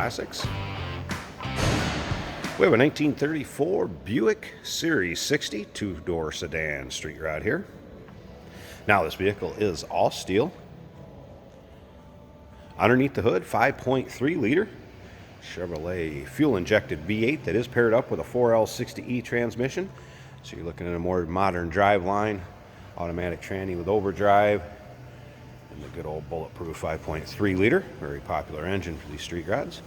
classics. We have a 1934 Buick Series 60 two-door sedan street rod here. Now this vehicle is all steel. Underneath the hood, 5.3 liter Chevrolet fuel-injected V8 that is paired up with a 4L60E transmission. So you're looking at a more modern drive line, automatic tranny with overdrive, and the good old bulletproof 5.3 liter, very popular engine for these street rods.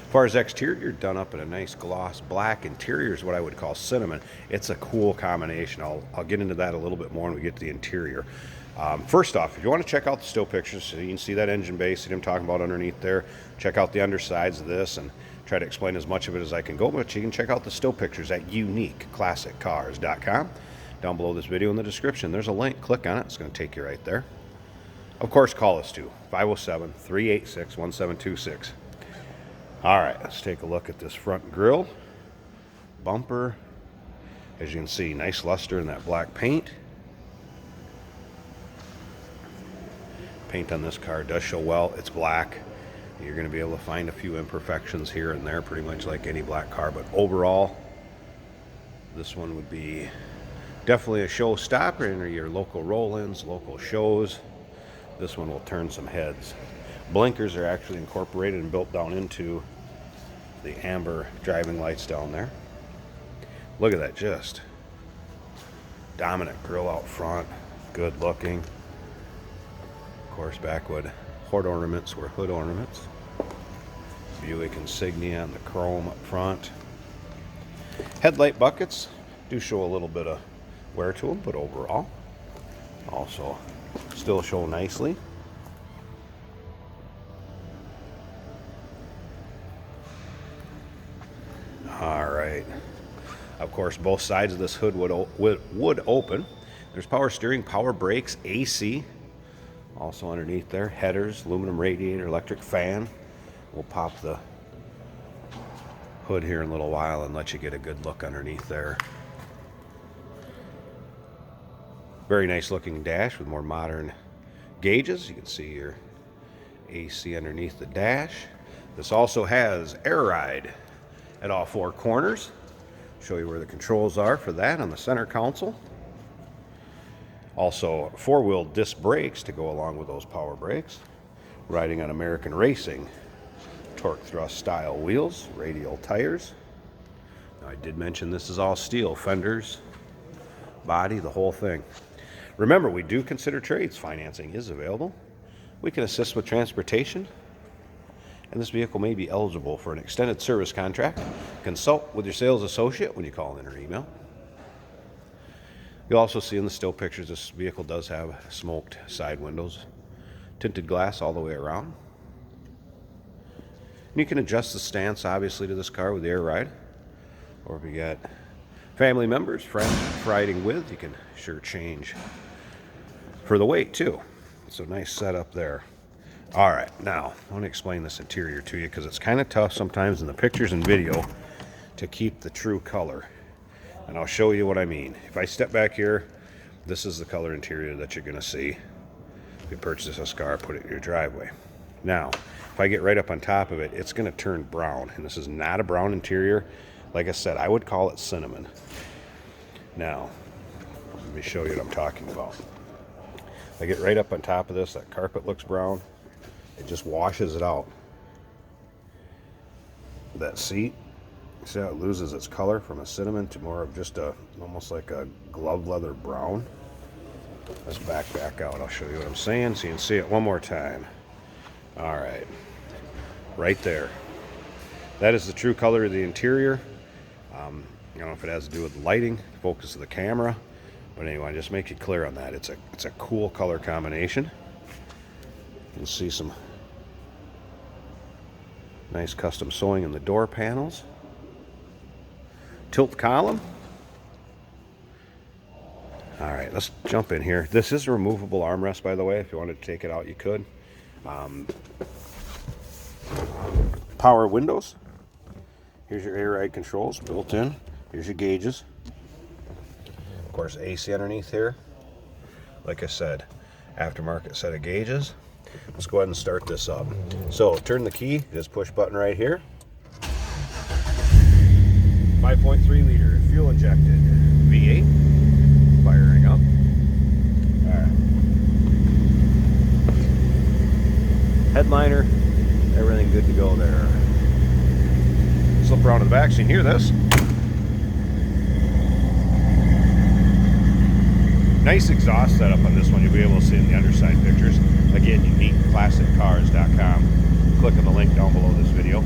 As far as exterior, done up in a nice gloss black. Interior is what I would call cinnamon. It's a cool combination. I'll get into that a little bit more when we get to the interior. First off, if you want to check out the still pictures so you can see that engine base that I'm talking about underneath there, check out the undersides of this and try to explain as much of it as I can go, but you can check out the still pictures at uniqueclassiccars.com. Down below this video in the description, there's a link. Click on it. It's going to take you right there. Of course, call us too, 507-386-1726. All right, let's take a look at this front grille. Bumper. As you can see, nice luster in that black paint. Paint on this car does show well. It's black. You're going to be able to find a few imperfections here and there, pretty much like any black car. But overall, this one would be definitely a showstopper in your local roll-ins, local shows. This one will turn some heads. Blinkers are actually incorporated and built down into the amber driving lights down there. Look at that, just dominant grille out front, good looking. Of course, backwood hood ornaments were hood ornaments. Buick insignia on the chrome up front. Headlight buckets do show a little bit of wear to them, but overall also still show nicely. All right. Of course, both sides of this hood would open. There's power steering, power brakes, AC. Also underneath there, headers, aluminum radiator, electric fan. We'll pop the hood here in a little while and let you get a good look underneath there. Very nice looking dash with more modern gauges. You can see your AC underneath the dash. This also has air ride at all four corners. Show you where the controls are for that on the center console. Also, four-wheel disc brakes to go along with those power brakes. Riding on American Racing torque thrust style wheels, radial tires. Now, I did mention this is all steel, fenders, body, the whole thing. Remember, we do consider trades. Financing is available. We can assist with transportation, and this vehicle may be eligible for an extended service contract. Consult with your sales associate when you call in or email. You'll also see in the still pictures this vehicle does have smoked side windows, tinted glass all the way around. And you can adjust the stance obviously to this car with the air ride, or if you got family members, friends riding with, you can sure change for the weight too. So nice setup there. All right, now I want to explain this interior to you because it's kind of tough sometimes in the pictures and video to keep the true color. And I'll show you what I mean. If I step back here, this is the color interior that you're going to see if you purchase this car, put it in your driveway. Now, if I get right up on top of it, it's going to turn brown. And this is not a brown interior. Like I said, I would call it cinnamon. Now, let me show you what I'm talking about. If I get right up on top of this, that carpet looks brown. It just washes it out. That seat, see how it loses its color from a cinnamon to more of just a, almost like a glove leather brown. Let's back out. I'll show you what I'm saying so you can see it one more time. All right, right there. That is the true color of the interior. I don't know if it has to do with lighting, focus of the camera, but anyway, just make it clear on that. It's a cool color combination. You can see some nice custom sewing in the door panels. Tilt column. All right, let's jump in here. This is a removable armrest, by the way. If you wanted to take it out, you could. Power windows. Here's your air ride controls built in. Here's your gauges. Of course, AC underneath here. Like I said, aftermarket set of gauges. Let's go ahead and start this up. So turn the key, just push button right here. 5.3 liter fuel injected V8 firing up. All right. Headliner, everything good to go there. Slip around to the back so you can hear this. Nice exhaust setup on this one. You'll be able to see in the underside pictures. Again, uniqueclassiccars.com. Click on the link down below this video.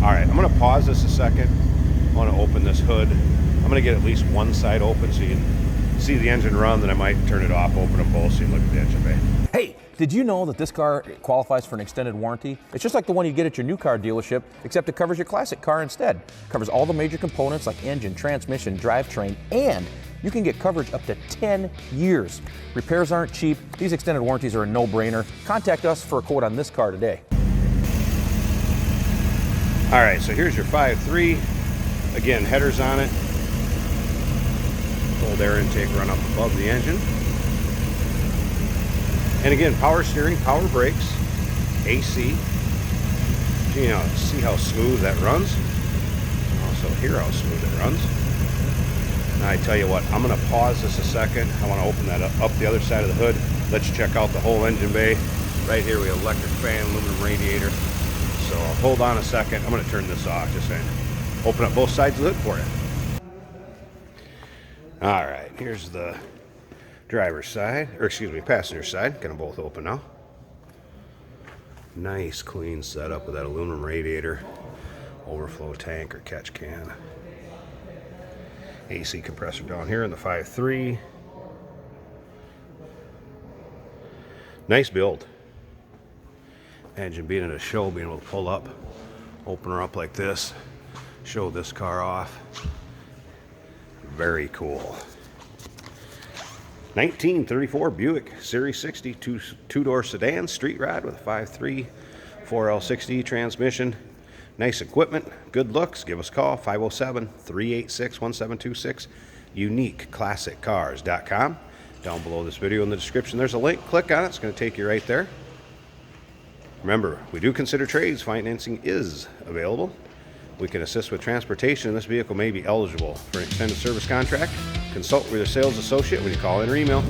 Alright, I'm going to pause this a second. I want to open this hood. I'm going to get at least one side open so you can see the engine run, then I might turn it off, open them both so you can look at the engine bay. Hey, did you know that this car qualifies for an extended warranty? It's just like the one you get at your new car dealership, except it covers your classic car instead. It covers all the major components like engine, transmission, drivetrain, and you can get coverage up to 10 years. Repairs aren't cheap. These extended warranties are a no-brainer. Contact us for a quote on this car today. All right, so here's your 5.3. Again, headers on it. Cold air intake run up above the engine. And again, power steering, power brakes, AC. You know, see how smooth that runs. Also hear how smooth it runs. Now I tell you what, I'm going to pause this a second. I want to open that up the other side of the hood. Let's check out the whole engine bay. Right here we have electric fan, aluminum radiator. So hold on a second. I'm going to turn this off just saying. Open up both sides of the hood for you. All right, here's the driver's side, or excuse me, passenger side. Got them both open now. Nice clean setup with that aluminum radiator, overflow tank or catch can. AC compressor down here in the 5.3. Nice build. Engine being at a show, being able to pull up, open her up like this, show this car off. Very cool. 1934 Buick Series 60 two-door sedan, street ride with a 5.3 4L60 transmission. Nice equipment, good looks. Give us a call, 507-386-1726, uniqueclassiccars.com. Down below this video in the description, there's a link. Click on it. It's going to take you right there. Remember, we do consider trades. Financing is available. We can assist with transportation, and this vehicle may be eligible for an extended service contract. Consult with your sales associate when you call in or email.